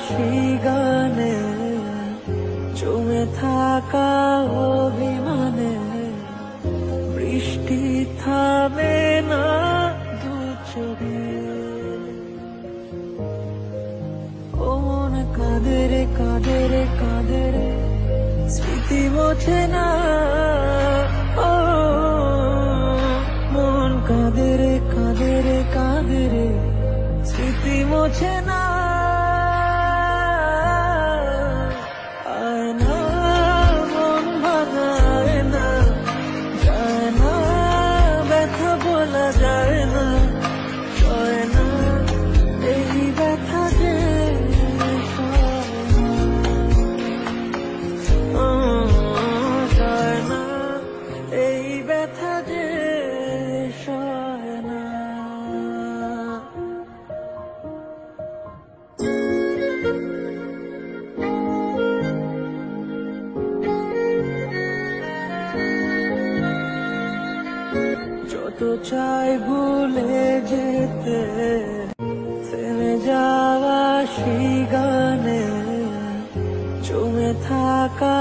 সেই গানে জমে থাকা অভিমানে বৃষ্টি থামে না দু চোখে। ও মন কাঁদে রে কাঁদে রে কাঁদে রে, স্মৃতি মোছে না। ও মন কাঁদে রে কাঁদে রে কাঁদে রে, স্মৃতি মোছে না। আয় না মন ভাঙায় না, যায় না ব্যথা বলা যায় না, হয় না এই ব্যথা যে যায় না, এই ব্যথা যে সয় না। যত চাই ভুলে যেতে, থেমে যাওয়া সেই গানে জমে থাকা